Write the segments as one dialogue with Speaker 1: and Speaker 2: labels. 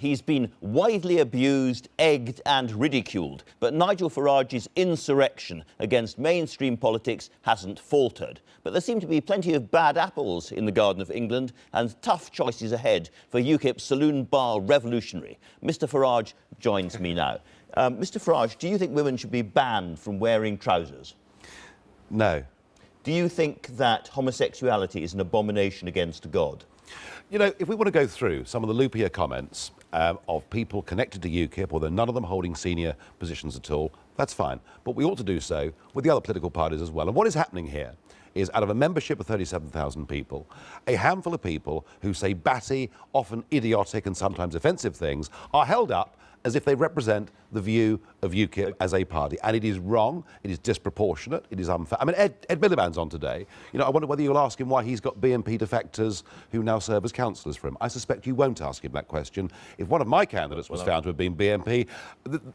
Speaker 1: He's been widely abused, egged and ridiculed, but Nigel Farage's insurrection against mainstream politics hasn't faltered. But there seem to be plenty of bad apples in the Garden of England and tough choices ahead for UKIP's saloon bar revolutionary. Mr Farage joins me now. Mr Farage, do you think women should be banned from wearing trousers?
Speaker 2: No.
Speaker 1: Do you think that homosexuality is an abomination against God?
Speaker 2: You know, if we want to go through some of the loopier comments of people connected to UKIP, although none of them holding senior positions at all, that's fine. But we ought to do so with the other political parties as well. And what is happening here is, out of a membership of 37,000 people, a handful of people who say batty, often idiotic and sometimes offensive things are held up as if they represent the view of UKIP as a party. And it is wrong, it is disproportionate, it is unfair. I mean, Ed Miliband's on today. You know, I wonder whether you'll ask him why he's got BNP defectors who now serve as councillors for him. I suspect you won't ask him that question. If one of my candidates was found to have been BNP,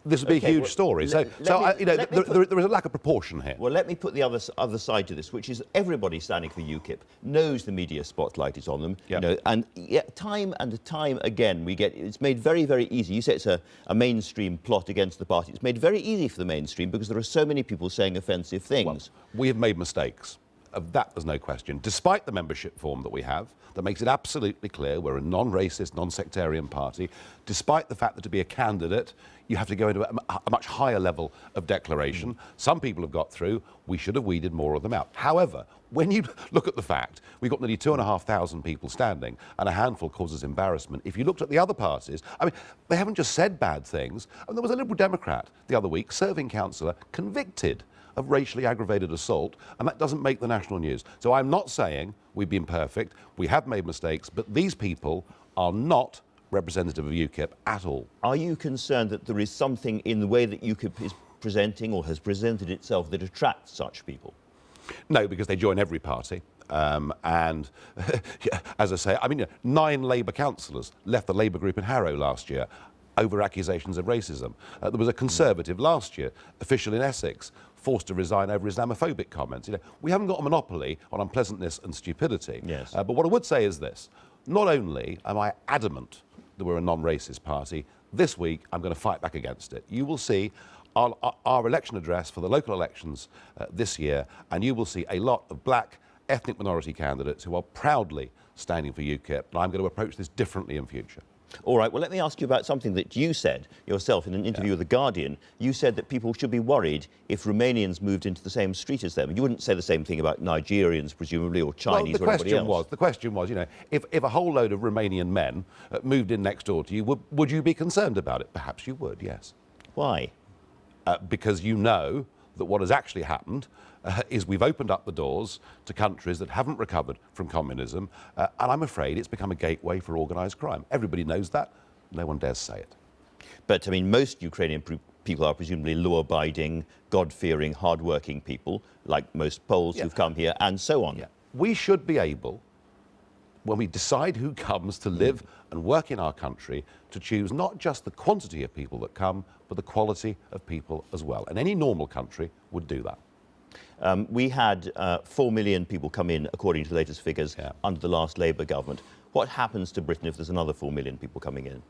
Speaker 2: this would be a huge story. There is a lack of proportion here.
Speaker 1: Well, let me put the other side to this, which is everybody standing for UKIP knows the media spotlight is on them.
Speaker 2: Yep.
Speaker 1: You know, and yet time and time again we get, it's made very, very easy. You say it's a mainstream plot against the party. It's made very easy for the mainstream because there are so many people saying offensive things.
Speaker 2: Well, we have made mistakes. Of that, there's no question. Despite the membership form that we have, that makes it absolutely clear we're a non-racist, non-sectarian party, despite the fact that to be a candidate, you have to go into a much higher level of declaration. Some people have got through. We should have weeded more of them out. However, when you look at the fact we've got nearly 2,500 people standing and a handful causes embarrassment, if you looked at the other parties, I mean, they haven't just said bad things. And there was a Liberal Democrat the other week, serving councillor, convicted of racially aggravated assault, and that doesn't make the national news. So I'm not saying we've been perfect, we have made mistakes, but these people are not representative of UKIP at all.
Speaker 1: Are you concerned that there is something in the way that UKIP is presenting or has presented itself that attracts such people?
Speaker 2: No, because they join every party. And as I say, I mean, 9 Labour councillors left the Labour group in Harrow last year over accusations of racism. There was a Conservative last year, official in Essex, forced to resign over Islamophobic comments. You know, we haven't got a monopoly on unpleasantness and stupidity.
Speaker 1: Yes.
Speaker 2: But what I would say is this. Not only am I adamant that we're a non-racist party, this week I'm going to fight back against it. You will see our election address for the local elections this year, and you will see a lot of black ethnic minority candidates who are proudly standing for UKIP, and I'm going to approach this differently in future.
Speaker 1: All right, well, let me ask you about something that you said yourself in an interview with The Guardian. You said that people should be worried if Romanians moved into the same street as them. You wouldn't say the same thing about Nigerians, presumably, or Chinese, or anybody else.
Speaker 2: The question was, you know, if a whole load of Romanian men moved in next door to you, would you be concerned about it? Perhaps you would, yes.
Speaker 1: Why?
Speaker 2: Because you know that what has actually happened is we've opened up the doors to countries that haven't recovered from communism, and I'm afraid it's become a gateway for organised crime. Everybody knows that. No one dares say it.
Speaker 1: But, I mean, most Ukrainian people are presumably law-abiding, God-fearing, hard-working people, like most Poles who've come here, and so on.
Speaker 2: Yeah. We should be able, when we decide who comes to live and work in our country, to choose not just the quantity of people that come, but the quality of people as well. And any normal country would do that.
Speaker 1: We had 4 million people come in, according to the latest figures, under the last Labour government. What happens to Britain if there's another 4 million people coming in?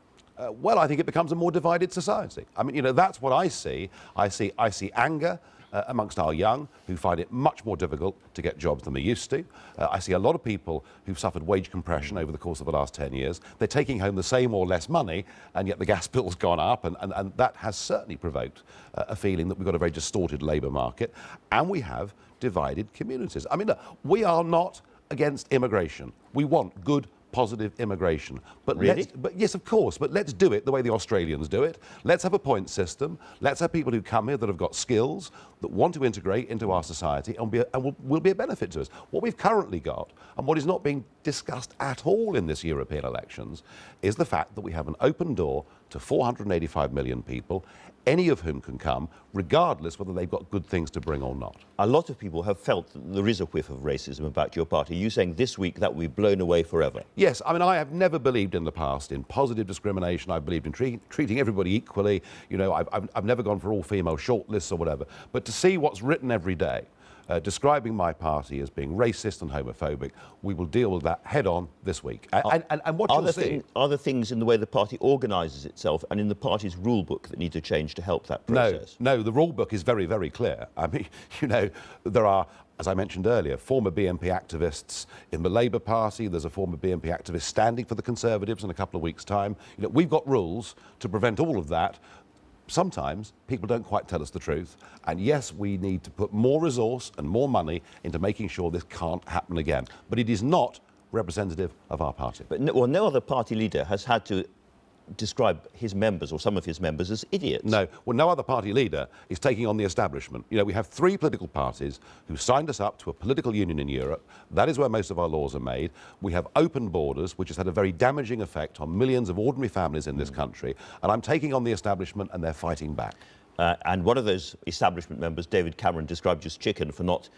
Speaker 2: Well, I think it becomes a more divided society. I mean, you know, that's what I see. I see anger amongst our young who find it much more difficult to get jobs than they used to. I see a lot of people who've suffered wage compression over the course of the last 10 years. They're taking home the same or less money, and yet the gas bill's gone up, and that has certainly provoked a feeling that we've got a very distorted labour market, and we have divided communities. I mean, look, we are not against immigration. We want good, positive immigration. But
Speaker 1: really?
Speaker 2: Yes, of course, but let's do it the way the Australians do it. Let's have a point system. Let's have people who come here that have got skills, that want to integrate into our society and will be a benefit to us. What we've currently got, and what is not being discussed at all in this European elections, is the fact that we have an open door to 485 million people, any of whom can come, regardless whether they've got good things to bring or not.
Speaker 1: A lot of people have felt that there is a whiff of racism about your party. Are you saying this week that will be blown away forever?
Speaker 2: Yes, I mean, I have never believed in the past in positive discrimination. I've believed in treating everybody equally. You know, I've never gone for all-female shortlists or whatever. But to see what's written every day describing my party as being racist and homophobic. We will deal with that head on this week. And what you'll see...
Speaker 1: Are there things in the way the party organises itself and in the party's rule book that need to change to help that process?
Speaker 2: No, the rule book is very, very clear. I mean, you know, there are, as I mentioned earlier, former BNP activists in the Labour Party. There's a former BNP activist standing for the Conservatives in a couple of weeks' time. You know, we've got rules to prevent all of that. Sometimes people don't quite tell us the truth. And yes, we need to put more resource and more money into making sure this can't happen again. But it is not representative of our party.
Speaker 1: But no other party leader has had to describe his members or some of his members as idiots.
Speaker 2: No. Well, no other party leader is taking on the establishment. You know, we have 3 political parties who signed us up to a political union in Europe. That is where most of our laws are made. We have open borders, which has had a very damaging effect on millions of ordinary families in this country. And I'm taking on the establishment and they're fighting back.
Speaker 1: And one of those establishment members, David Cameron, described you as chicken for not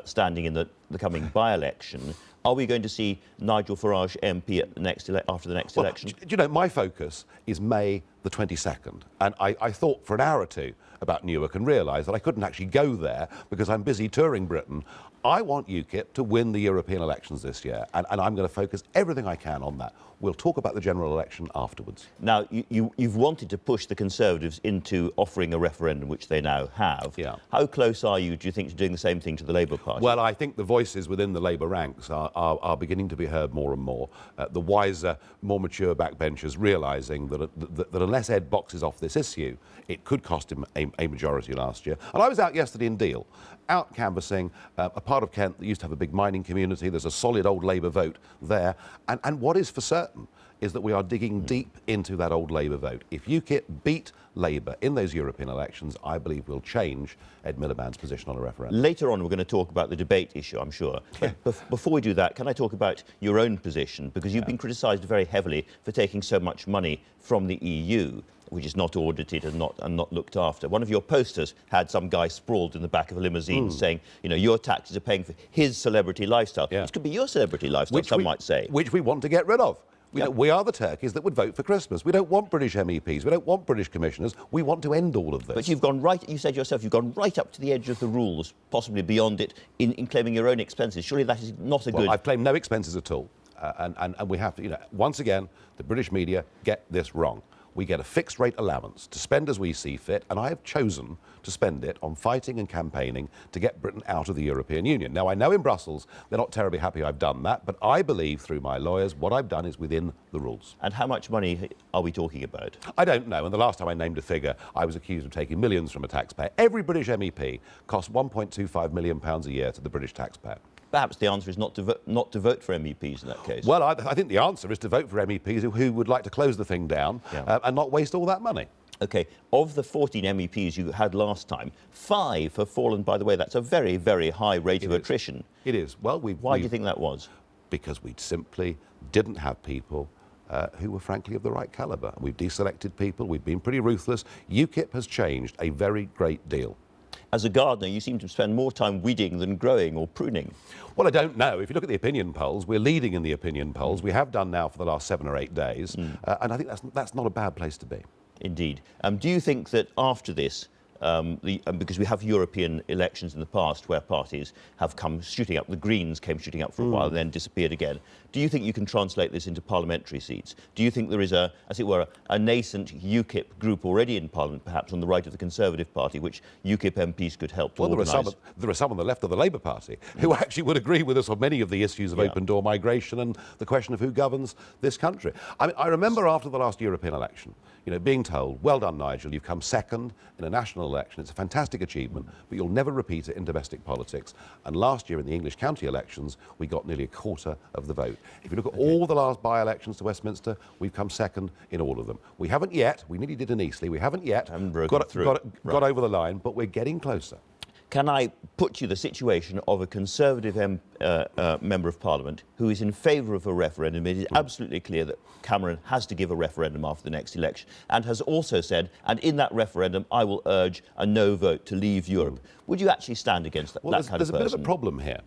Speaker 1: standing in the coming by-election. Are we going to see Nigel Farage MP at after the next election?
Speaker 2: Do you know, my focus is May the 22nd. And I thought for an hour or two about Newark and realised that I couldn't actually go there because I'm busy touring Britain. I want UKIP to win the European elections this year, and I'm going to focus everything I can on that. We'll talk about the general election afterwards.
Speaker 1: Now, you've wanted to push the Conservatives into offering a referendum, which they now have.
Speaker 2: Yeah.
Speaker 1: How close are you, do you think, to doing the same thing to the Labour Party?
Speaker 2: Well, I think the voices within the Labour ranks are beginning to be heard more and more. The wiser, more mature backbenchers realising that unless Ed boxes off this issue, it could cost him a majority last year. And I was out yesterday in Deal, out canvassing a part of Kent that used to have a big mining community. There's a solid old Labour vote there. And what is for certain is that we are digging deep into that old Labour vote. If UKIP beat Labour in those European elections, I believe we'll change Ed Miliband's position on a referendum.
Speaker 1: Later on, we're going to talk about the debate issue, I'm sure. But before we do that, can I talk about your own position? Because you've been criticised very heavily for taking so much money from the EU, which is not audited and not looked after. One of your posters had some guy sprawled in the back of a limousine saying, you know, your taxes are paying for his celebrity lifestyle.
Speaker 2: Yeah.
Speaker 1: Which could be your celebrity lifestyle, some might say.
Speaker 2: Which we want to get rid of. We are the turkeys that would vote for Christmas. We don't want British MEPs. We don't want British commissioners. We want to end all of this.
Speaker 1: But you've gone right, you said yourself, you've gone right up to the edge of the rules, possibly beyond it, in claiming your own expenses. Surely that is not a good...
Speaker 2: I've claimed no expenses at all. And we have to, you know, once again, the British media get this wrong. We get a fixed rate allowance to spend as we see fit, and I have chosen to spend it on fighting and campaigning to get Britain out of the European Union. Now, I know in Brussels they're not terribly happy I've done that, but I believe through my lawyers what I've done is within the rules.
Speaker 1: And how much money are we talking about?
Speaker 2: I don't know, and the last time I named a figure, I was accused of taking millions from a taxpayer. Every British MEP costs £1.25 million a year to the British taxpayer.
Speaker 1: Perhaps the answer is not to vote for MEPs in that case.
Speaker 2: Well, I think the answer is to vote for MEPs who would like to close the thing down and not waste all that money.
Speaker 1: OK, of the 14 MEPs you had last time, 5 have fallen by the way. That's a very, very high rate of attrition.
Speaker 2: It is. Well,
Speaker 1: Why do you think that was?
Speaker 2: Because we simply didn't have people who were frankly of the right calibre. We've deselected people. We've been pretty ruthless. UKIP has changed a very great deal.
Speaker 1: As a gardener, you seem to spend more time weeding than growing or pruning.
Speaker 2: Well, I don't know. If you look at the opinion polls, we're leading in the opinion polls. We have done now for the last 7 or 8 days. And I think that's not a bad place to be.
Speaker 1: Indeed. Do you think that after this, because we have European elections in the past where parties have come shooting up, the Greens came shooting up for a while and then disappeared again. Do you think you can translate this into parliamentary seats? Do you think there is as it were, a nascent UKIP group already in Parliament, perhaps on the right of the Conservative Party, which UKIP MPs could help to organise?
Speaker 2: There are some on the left of the Labour Party who actually would agree with us on many of the issues of open door migration and the question of who governs this country. I mean, I remember after the last European election, you know, being told, well done, Nigel, you've come second in a national election. It's a fantastic achievement, but you'll never repeat it in domestic politics. And last year in the English county elections, we got nearly a quarter of the vote. If you look at all the last by-elections to Westminster, we've come second in all of them. We haven't yet, we nearly did in Eastleigh, we haven't yet got over the line, but we're getting closer.
Speaker 1: Can I put you the situation of a Conservative Member of Parliament who is in favour of a referendum? It is absolutely clear that Cameron has to give a referendum after the next election, and has also said, and in that referendum I will urge a no vote to leave Europe. Would you actually stand against that, that kind of person?
Speaker 2: There's a bit of a problem here.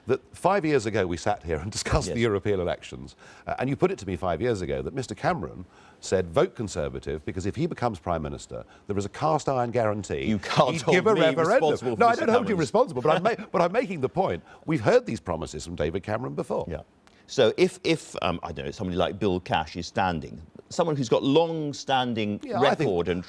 Speaker 2: That 5 years ago we sat here and discussed the European elections, and you put it to me 5 years ago that Mr Cameron said vote Conservative because if he becomes Prime Minister, there is a cast iron guarantee.
Speaker 1: You can't
Speaker 2: he'd
Speaker 1: hold
Speaker 2: give a
Speaker 1: me
Speaker 2: referendum.
Speaker 1: responsible for
Speaker 2: No, I
Speaker 1: Mr.
Speaker 2: don't hold you
Speaker 1: Cameron's.
Speaker 2: responsible, but I'm making the point. We've heard these promises from David Cameron before.
Speaker 1: Yeah. So if I don't know, somebody like Bill Cash is standing, someone who's got long-standing record,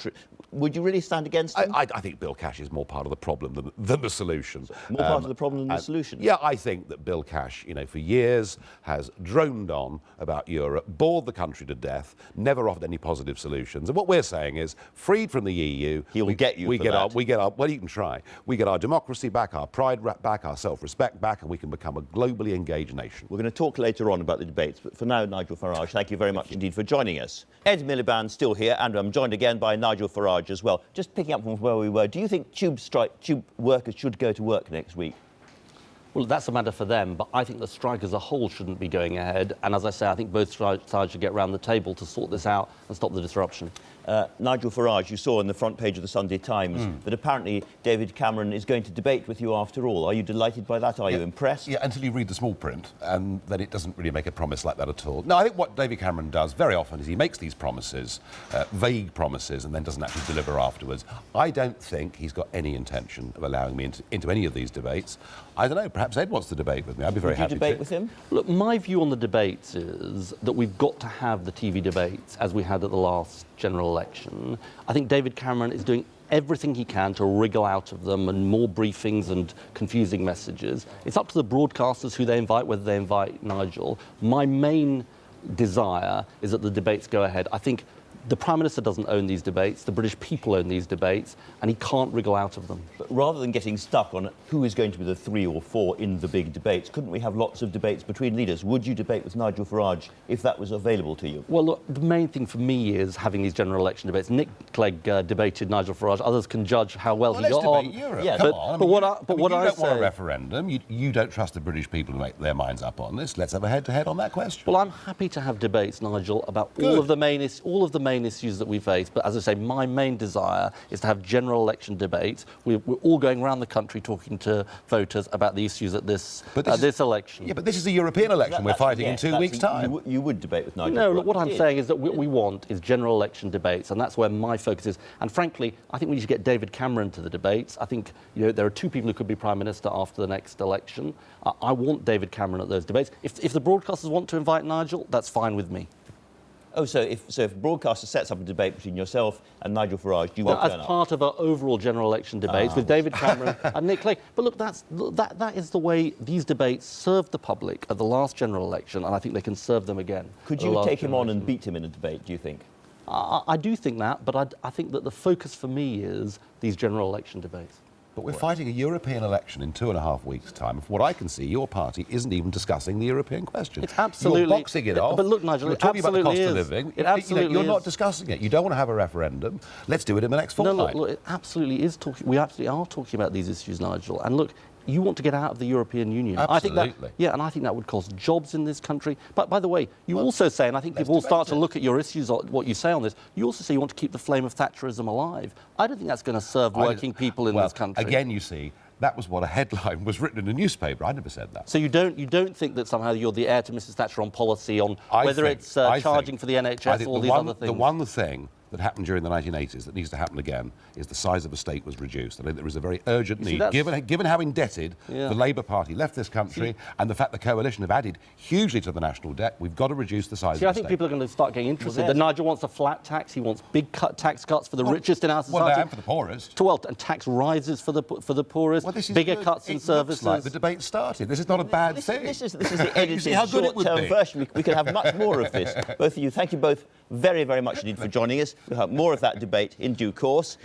Speaker 1: would you really stand against him?
Speaker 2: I think Bill Cash is more part of the problem than the solution.
Speaker 1: More part of the problem than the solution?
Speaker 2: Yeah, I think that Bill Cash, for years has droned on about Europe, bored the country to death, never offered any positive solutions. And what we're saying is, freed from the EU,
Speaker 1: He'll get you for that.
Speaker 2: Well, you can try. We get our democracy back, our pride back, our self-respect back, and we can become a globally engaged nation.
Speaker 1: We're going to talk later on about the debates, but for now, Nigel Farage, thank you very much indeed for joining us. Ed Miliband still here, and I'm joined again by Nigel Farage as well. Just picking up from where we were, do you think tube workers should go to work next week?
Speaker 3: Well, that's a matter for them, but I think the strike as a whole shouldn't be going ahead. And as I say, I think both sides should get round the table to sort this out and stop the disruption.
Speaker 1: Nigel Farage, you saw on the front page of the Sunday Times that apparently David Cameron is going to debate with you after all. Are you delighted by that? Are you impressed?
Speaker 2: Yeah, until you read the small print, and then it doesn't really make a promise like that at all. No, I think what David Cameron does very often is he makes these promises, vague promises, and then doesn't actually deliver afterwards. I don't think he's got any intention of allowing me into any of these debates. I don't know, perhaps Ed wants to debate with me. I'd be very happy to.
Speaker 1: Would you debate with him?
Speaker 3: Look, my view on the debates is that we've got to have the TV debates as we had at the last general election. I think David Cameron is doing everything he can to wriggle out of them and more briefings and confusing messages. It's up to the broadcasters who they invite, whether they invite Nigel. My main desire is that the debates go ahead. I think the Prime Minister doesn't own these debates, the British people own these debates, and he can't wriggle out of them.
Speaker 1: But rather than getting stuck on who is going to be the 3 or 4 in the big debates, couldn't we have lots of debates between leaders? Would you debate with Nigel Farage if that was available to you?
Speaker 3: Well, look, the main thing for me is having these general election debates. Nick Clegg debated Nigel Farage. Others can judge how well he got on.
Speaker 2: Europe.
Speaker 1: Yeah,
Speaker 2: Come
Speaker 3: but,
Speaker 2: on.
Speaker 3: but what I
Speaker 2: you don't
Speaker 3: say,
Speaker 2: want a referendum. You don't trust the British people to make their minds up on this. Let's have a head-to-head on that question.
Speaker 3: well, I'm happy to have debates, Nigel, about all of the main issues that we face. But as I say, my main desire is to have general election debates. We're all going around the country talking to voters about the issues at this election.
Speaker 2: Yeah, but this is a European election we're fighting in 2 weeks' time.
Speaker 1: You would debate with Nigel Farage?
Speaker 3: No, look, what I'm saying is that what we want is general election debates, and that's where my focus is. And frankly, I think we need to get David Cameron to the debates. I think there are 2 people who could be Prime Minister after the next election. I want David Cameron at those debates. If the broadcasters want to invite Nigel, that's fine with me.
Speaker 1: Oh, so if a broadcaster sets up a debate between yourself and Nigel Farage, you won't turn up?
Speaker 3: As part of our overall general election debates with David Cameron and Nick Clegg. But look, that is the way these debates served the public at the last general election, and I think they can serve them again.
Speaker 1: Could you take him on and beat him in a debate, do you think?
Speaker 3: I do think that, but I think that the focus for me is these general election debates.
Speaker 2: But we're fighting a European election in 2.5 weeks' time. From what I can see, your party isn't even discussing the European question.
Speaker 3: It's absolutely...
Speaker 2: You're boxing it off.
Speaker 3: But look, Nigel,
Speaker 2: you're
Speaker 3: it
Speaker 2: talking about the cost
Speaker 3: absolutely
Speaker 2: of living.
Speaker 3: It absolutely
Speaker 2: You're not
Speaker 3: is.
Speaker 2: discussing it. You don't want to have a referendum. Let's do it in the next fortnight.
Speaker 3: No, look, it absolutely is talking... We absolutely are talking about these issues, Nigel. And look, you want to get out of the European Union.
Speaker 2: Absolutely.
Speaker 3: I think that, and I think that would cost jobs in this country. But by the way, you also say, and I think people will start to look at your issues, what you say on this, you also say you want to keep the flame of Thatcherism alive. I don't think that's going to serve working people in this country.
Speaker 2: Again, you see, that was what a headline was written in a newspaper. I never said that.
Speaker 3: So you don't think that somehow you're the heir to Mrs. Thatcher on policy, on whether it's charging for the NHS or all these other things?
Speaker 2: The one thing that happened during the 1980s that needs to happen again is the size of the state was reduced. I think there is a very urgent need, given how indebted the Labour Party left this country and the fact the coalition have added hugely to the national debt, we've got to reduce the size of the state.
Speaker 3: I think people are going to start getting interested. That Nigel wants a flat tax, he wants big tax cuts for the richest in our society.
Speaker 2: Well, and for the poorest.
Speaker 3: And tax rises for the poorest, bigger cuts in services.
Speaker 2: Looks like the debate started. This is not a bad thing.
Speaker 1: This is the edited short-term version. We could have much more of this. Both of you, thank you both very, very much indeed for joining us. We'll have more of that debate in due course.